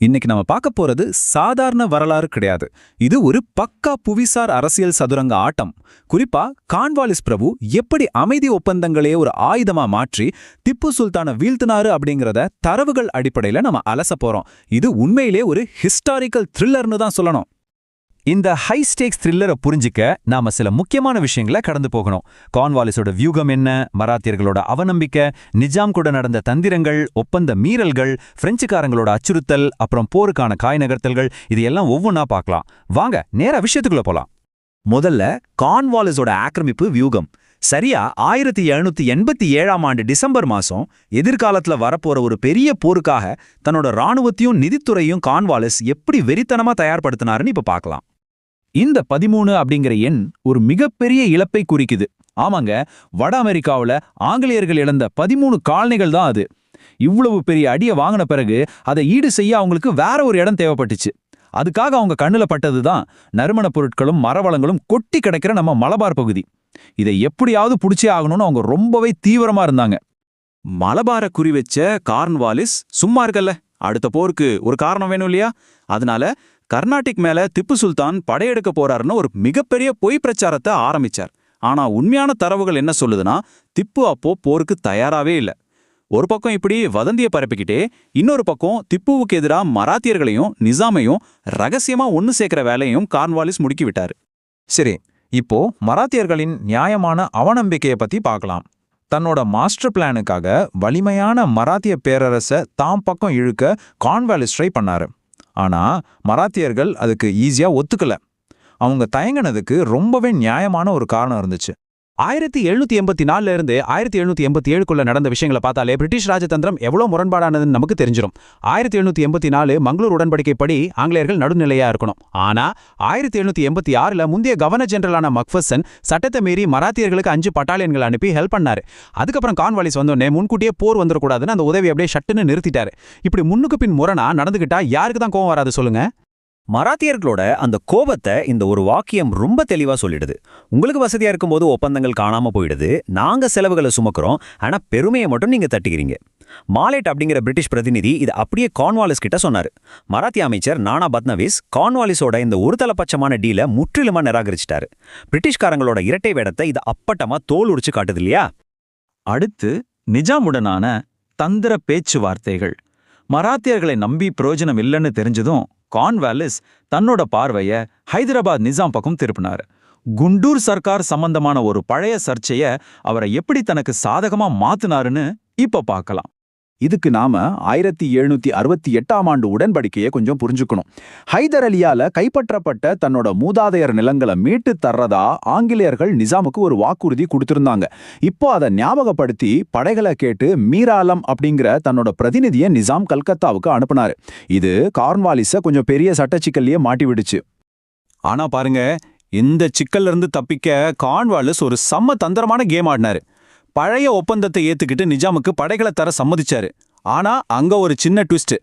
இன்னைக்கு நம்ம பார்க்க போறது சாதாரண வரலாறு கிடையாது. இது ஒரு பக்கா புவிசார் அரசியல் சதுரங்க ஆட்டம். குறிப்பா கான்வாலிஸ் பிரபு எப்படி அமைதி ஒப்பந்தங்களையே ஒரு ஆயுதமா மாற்றி திப்பு சுல்தானை வீழ்த்தினாரு அப்படிங்கறத தரவுகள் அடிப்படையில நம்ம அலச போறோம். இது உண்மையிலே ஒரு ஹிஸ்டாரிக்கல் த்ரில்லர்னு தான் சொல்லணும். இந்த ஹை ஸ்டேக்ஸ் த்ரில்லரை புரிஞ்சிக்க நாம சில முக்கியமான விஷயங்களை கடந்து போகணும். கார்ன்வாலிஸோட வியூகம் என்ன, மராத்தியர்களோட அவநம்பிக்கை, நிஜாம் கூட நடந்த தந்திரங்கள், ஒப்பந்த மீறல்கள், பிரெஞ்சுக்காரங்களோட அச்சுறுத்தல், அப்புறம் போருக்கான காய் நகர்த்தல்கள், இது எல்லாம் ஒவ்வொன்றா பார்க்கலாம். வாங்க நேரா விஷயத்துக்குள்ள போலாம். முதல்ல கார்ன்வாலிஸோட ஆக்கிரமிப்பு வியூகம். சரியா 1787ஆம் ஆண்டு டிசம்பர் மாசம் எதிர்காலத்துல வரப்போற ஒரு பெரிய போருக்காக தன்னோட ராணுவத்தையும் நிதித்துறையும் கார்ன்வாலிஸ் எப்படி வெறித்தனமா தயார்படுத்தினாருன்னு இப்ப பார்க்கலாம். இந்த 13 அப்படிங்கிற எண் ஒரு மிகப்பெரிய இழப்பை குறிக்குது. ஆமாங்க, வட அமெரிக்காவுல ஆங்கிலேயர்கள் இழந்த 13 காலனிகள் தான் அது. இவ்வளவு பெரிய அடியை வாங்கின பிறகு அதை ஈடு செய்ய அவங்களுக்கு வேற ஒரு இடம் தேவைப்பட்டுச்சு. அதுக்காக அவங்க கண்ணுல பட்டதுதான் நறுமணப் பொருட்களும் மரவளங்களும் கொட்டி கிடக்கிற நம்ம மலபார் பகுதி. இதை எப்படியாவது புடிச்சே ஆகணும்னு அவங்க ரொம்பவே தீவிரமா இருந்தாங்க. மலபார குறி வச்ச கார்ன்வாலிஸ் சும்மா இருக்கல்ல, அடுத்த போருக்கு ஒரு காரணம் வேணும் இல்லையா? அதனால கர்நாடிக் மேல திப்பு சுல்தான் படையெடுக்க போறாருன்னு ஒரு மிகப்பெரிய பொய் பிரச்சாரத்தை ஆரம்பிச்சார். ஆனா உண்மையான தரவுகள் என்ன சொல்லுதுன்னா, திப்பு அப்போ போருக்கு தயாராவே இல்ல. ஒரு பக்கம் இப்படி வதந்திய பரப்பிக்கிட்டே, இன்னொரு பக்கம் திப்புவுக்கு எதிரா மராத்தியர்களையும் நிசாமையும் ரகசியமா ஒன்னு சேர்க்கிற வேலையும் கார்ன்வாலிஸ் முடுக்கி விட்டாரு. சரி, இப்போ மராத்தியர்களின் நியாயமான அவநம்பிக்கையை பத்தி பார்க்கலாம். தன்னோட மாஸ்டர் பிளானுக்காக வலிமையான மராத்திய பேரரசை தாம் பக்கம் இழுக்க கார்ன்வாலிஸ் ட்ரை பண்ணாரு. ஆனா மராத்தியர்கள் அதுக்கு ஈஸியா ஒத்துக்கல. அவங்க தயங்கினதுக்கு ரொம்பவே நியாயமான ஒரு காரணம் இருந்துச்சு. 1784 இருந்து 1787க்குள்ள நடந்த விஷயங்களை பார்த்தாலே பிரிட்டிஷ் ராஜதந்திரம் எவ்வளவு முரண்பாடானதுன்னு நமக்கு தெரிஞ்சிடும். 1784 மங்களூர் உடன்படிக்கைப்படி ஆங்கிலேயர்கள் நடுநிலையா இருக்கணும். ஆனா 1786ல முந்தைய கவர்னர் ஜெனரலான மக்ஃபர்சன் சட்டத்தை மீறி மராத்தியர்களுக்கு 5 பட்டாலியன்கள் அனுப்பி ஹெல்ப் பண்ணாரு. அதுக்கப்புறம் கார்ன்வாலிஸ் வந்தோடனே முன்கூட்டியே போர் வந்துடக்கூடாதுன்னு அந்த உதவி அப்படியே ஷட்டுன்னு நிறுத்திட்டாரு. இப்படி முன்னுக்கு பின் முரணா நடந்துகிட்டா யாருக்கு தான் கோவம் வராது சொல்லுங்க? மராத்தியர்களோட அந்த கோபத்தை இந்த ஒரு வாக்கியம் ரொம்ப தெளிவா சொல்லிடுது. உங்களுக்கு வசதியா இருக்கும்போது ஒப்பந்தங்கள் காணாம போயிடுது, நாங்க செலவுகளை சுமக்கிறோம், ஆனா பெருமையை மட்டும் நீங்க தட்டிக்கிறீங்க. மாலேட் அப்படிங்கிற பிரிட்டிஷ் பிரதிநிதி இது அப்படியே கார்ன்வாலிஸ் கிட்ட சொன்னாரு. மராத்திய அமைச்சர் நானா பட்னவிஸ் கார்ன்வாலிஸோட இந்த ஒருதலைபட்சமான டீலை முற்றிலுமா நிராகரிச்சிட்டாரு. பிரிட்டிஷ்காரங்களோட இரட்டை வேடத்தை இது அப்பட்டமா தோல் உரிச்சு காட்டுது இல்லையா? அடுத்து நிஜாமுடனான தந்திர பேச்சுவார்த்தைகள். மராத்தியர்களை நம்பி பிரயோஜனம் இல்லைன்னு தெரிஞ்சதும் கார்ன்வாலிஸ் தன்னோட பார்வைய ஹைதராபாத் நிசாம் பக்கம் திருப்பினார். குண்டூர் சர்க்கார் சம்பந்தமான ஒரு பழைய சர்ச்சைய அவரை எப்படி தனக்கு சாதகமா மாத்துனாருன்னு இப்ப பார்க்கலாம். இதுக்கு நாம 1768ஆம் ஆண்டு உடன்படிக்கையை கொஞ்சம் புரிஞ்சுக்கணும். ஹைதர் அலியால கைப்பற்றப்பட்ட தன்னோட மூதாதையர் நிலங்களை மீட்டு தர்றதா ஆங்கிலேயர்கள் நிசாமுக்கு ஒரு வாக்குறுதி கொடுத்திருந்தாங்க. இப்போ அதை ஞாபகப்படுத்தி படைகளை கேட்டு மீராலம் அப்படிங்கிற தன்னோட பிரதிநிதியை நிசாம் கல்கத்தாவுக்கு அனுப்புனாரு. இது கார்ன்வாலிஸ கொஞ்சம் பெரிய சட்டச்சிக்கல்லையே மாட்டி விடுச்சு. ஆனா பாருங்க, இந்த சிக்கல்ல இருந்து தப்பிக்க கார்ன்வாலிஸ் ஒரு செம்ம தந்திரமான கேம் ஆடினாரு. பழைய ஒப்பந்தத்தை ஏத்துக்கிட்டு நிஜாமுக்கு படைகளை தர சம்மதிச்சாரு. ஆனா அங்க ஒரு சின்ன ட்விஸ்ட்.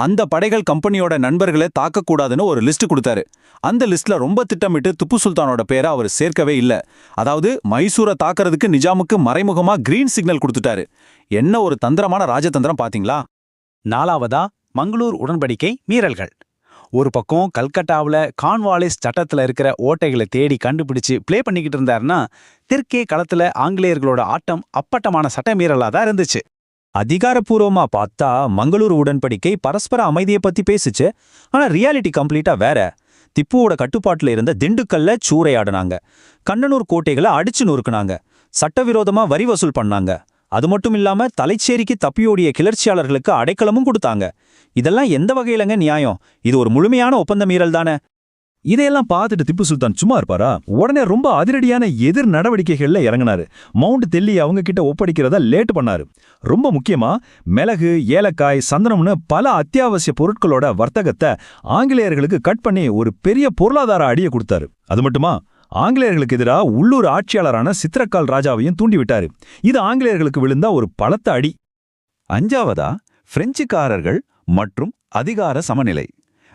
அந்த படைகள் கம்பெனியோட நண்பர்களை தாக்கக்கூடாதுன்னு ஒரு லிஸ்ட் கொடுத்தாரு. அந்த லிஸ்ட்ல ரொம்ப திட்டமிட்டு திப்பு சுல்தானோட பேரை அவர் சேர்க்கவே இல்ல. அதாவது மைசூரை தாக்குறதுக்கு நிஜாமுக்கு மறைமுகமா கிரீன் சிக்னல் கொடுத்துட்டாரு. என்ன ஒரு தந்திரமான ராஜதந்திரம் பாத்தீங்களா? 4வதா மங்களூர் உடன்படிக்கை மீறல்கள். ஒரு பக்கம் கல்கட்டாவில் கார்ன்வாலிஸ் சட்டத்தில் இருக்கிற ஓட்டைகளை தேடி கண்டுபிடிச்சு ப்ளே பண்ணிக்கிட்டு இருந்தாருன்னா, தெற்கே களத்தில் ஆங்கிலேயர்களோட ஆட்டம் அப்பட்டமான சட்ட மீறலாக தான் இருந்துச்சு. அதிகாரப்பூர்வமா பார்த்தா மங்களூர் உடன்படிக்கை பரஸ்பர அமைதியை பத்தி பேசுச்சு. ஆனா ரியாலிட்டி கம்ப்ளீட்டா வேற. திப்புவோட கட்டுப்பாட்டுல இருந்த திண்டுக்கல்ல சூறையாடுனாங்க, கண்ணனூர் கோட்டைகளை அடிச்சு நொறுக்குனாங்க, சட்டவிரோதமா வரி வசூல் பண்ணாங்க. அது மட்டும் இல்லாம தலைச்சேரிக்கு தப்பியோடிய கிளர்ச்சியாளர்களுக்கு அடைக்கலமும் கொடுத்தாங்க. இதெல்லாம் எந்த வகையிலங்க நியாயம்? இது ஒரு முழுமையான ஒப்பந்த மீறல் தானே. இதையெல்லாம் பார்த்துட்டு திப்பு சுல்தான் சும்மா இருப்பாரா? உடனே ரொம்ப அதிரடியான எதிர் நடவடிக்கைகள்ல இறங்கினாரு. மவுண்ட் தெல்லி அவங்க கிட்ட ஒப்படைக்கிறத லேட் பண்ணாரு. ரொம்ப முக்கியமா மிளகு, ஏலக்காய், சந்தனம்னு பல அத்தியாவசிய பொருட்களோட வர்த்தகத்தை ஆங்கிலேயர்களுக்கு கட் பண்ணி ஒரு பெரிய பொருளாதார அடியை கொடுத்தாரு. அது மட்டுமா, ஆங்கிலேயர்களுக்கு எதிராக உள்ளூர் ஆட்சியாளரான சித்திரக்கால் ராஜாவையும் தூண்டிவிட்டாரு. இது ஆங்கிலேயர்களுக்கு விழுந்தா ஒரு பலத்த அடி. 5வதா பிரெஞ்சுக்காரர்கள் மற்றும் அதிகார சமநிலை.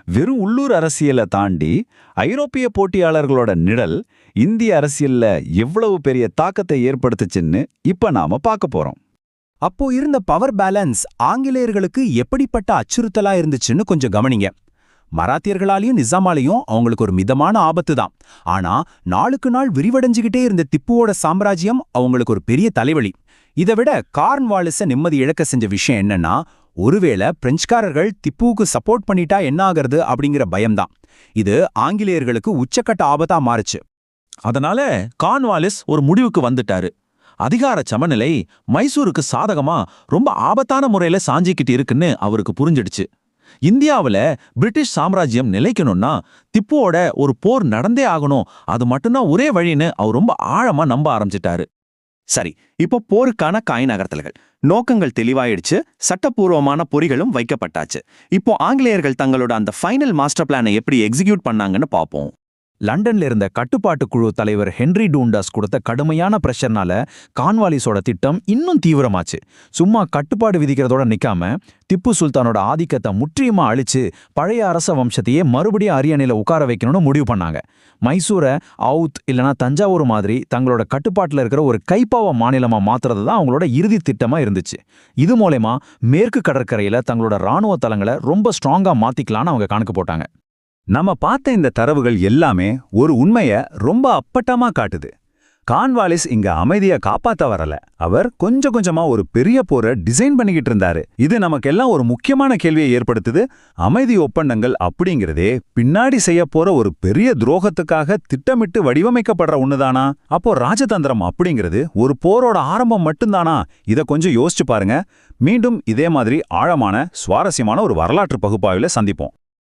வெறும் உள்ளூர் அரசியலை தாண்டி ஐரோப்பிய போட்டியாளர்களோட நிழல் இந்திய அரசியல்ல எவ்வளவு பெரிய தாக்கத்தை ஏற்படுத்துச்சுன்னு இப்ப நாம பார்க்க போறோம். அப்போ இருந்த பவர் பேலன்ஸ் ஆங்கிலேயர்களுக்கு எப்படிப்பட்ட அச்சுறுத்தலா இருந்துச்சுன்னு கொஞ்சம் கவனிங்க. மராத்தியர்களாலையும் நிசாமாலையும் அவங்களுக்கு ஒரு மிதமான ஆபத்து தான். ஆனா நாளுக்கு நாள் விரிவடைஞ்சுகிட்டே இருந்த திப்புவோட சாம்ராஜ்யம் அவங்களுக்கு ஒரு பெரிய தலைவலி. இதை விட கார்ன்வாலிஸை நிம்மதி இழக்க செஞ்ச விஷயம் என்னன்னா, ஒருவேளை பிரெஞ்சுக்காரர்கள் திப்புவுக்கு சப்போர்ட் பண்ணிட்டா என்ன ஆகிறது அப்படிங்கிற பயம்தான். இது ஆங்கிலேயர்களுக்கு உச்சக்கட்ட ஆபத்தா மாறுச்சு. அதனால கார்ன்வாலிஸ் ஒரு முடிவுக்கு வந்துட்டாரு. அதிகார சமநிலை மைசூருக்கு சாதகமா ரொம்ப ஆபத்தான முறையில சாஞ்சிக்கிட்டு இருக்குன்னு அவருக்கு புரிஞ்சிடுச்சு. இந்தியாவுல பிரிட்டிஷ் சாம்ராஜ்யம் நிலைக்கணும்னா திப்புவோட ஒரு போர் நடந்தே ஆகணும், அது மட்டும்தான் ஒரே வழின்னு அவர் ரொம்ப ஆழமா நம்ப ஆரம்பிச்சிட்டாரு. சரி, இப்போ போருக்கான காய் நகர்த்தல்கள், நோக்கங்கள் தெளிவாயிடுச்சு, சட்டப்பூர்வமான பொறிகளும் வைக்கப்பட்டாச்சு. இப்போ ஆங்கிலேயர்கள் தங்களோட அந்த ஃபைனல் மாஸ்டர் பிளானை எப்படி எக்ஸிக்யூட் பண்ணாங்கன்னு பார்ப்போம். லண்டன்ல இருந்த கட்டுப்பாட்டு குழு தலைவர் ஹென்றி டூண்டாஸ் கொடுத்த கடுமையான பிரஷர்னால கார்ன்வாலிஸோட திட்டம் இன்னும் தீவிரமாச்சு. சும்மா கட்டுப்பாடு விதிக்கிறதோட நிக்காம திப்பு சுல்தானோட ஆதிக்கத்தை முற்றிலுமா அழிச்சு பழைய அரச வம்சத்தையே மறுபடியும் அரியணையில உட்கார வைக்கணும்னு முடிவு பண்ணாங்க. மைசூரை அவுத் இல்லனா தஞ்சாவூர் மாதிரி தங்களோட கட்டுப்பாட்டில் இருக்கிற ஒரு கைப்பாவ மாநிலமா மாத்துறது தான் அவங்களோட இறுதி திட்டமா இருந்துச்சு. இது மூலமா மேற்கு கடற்கரையில தங்களோட ராணுவ தளங்களை ரொம்ப ஸ்ட்ராங்கா மாத்திக்கலான்னு அவங்க கணக்கு போட்டாங்க. நம்ம பார்த்த இந்த தரவுகள் எல்லாமே ஒரு உண்மைய ரொம்ப அப்பட்டமா காட்டுது. கார்ன்வாலிஸ் இங்க அமைதியை காப்பாத்த வரல, அவர் கொஞ்சம் கொஞ்சமா ஒரு பெரிய போரை டிசைன் பண்ணிக்கிட்டு இருந்தாரு. இது நமக்கெல்லாம் ஒரு முக்கியமான கேள்வியை ஏற்படுத்துது. அமைதி ஒப்பந்தங்கள் அப்படிங்கிறதே பின்னாடி செய்ய போற ஒரு பெரிய துரோகத்துக்காக திட்டமிட்டு வடிவமைக்கப்படுற ஒண்ணுதானா? அப்போ ராஜதந்திரம் அப்படிங்கிறது ஒரு போரோட ஆரம்பம் மட்டும்தானா? இதை கொஞ்சம் யோசிச்சு பாருங்க. மீண்டும் இதே மாதிரி ஆழமான சுவாரஸ்யமான ஒரு வரலாற்று பகுப்பாய்வுல சந்திப்போம்.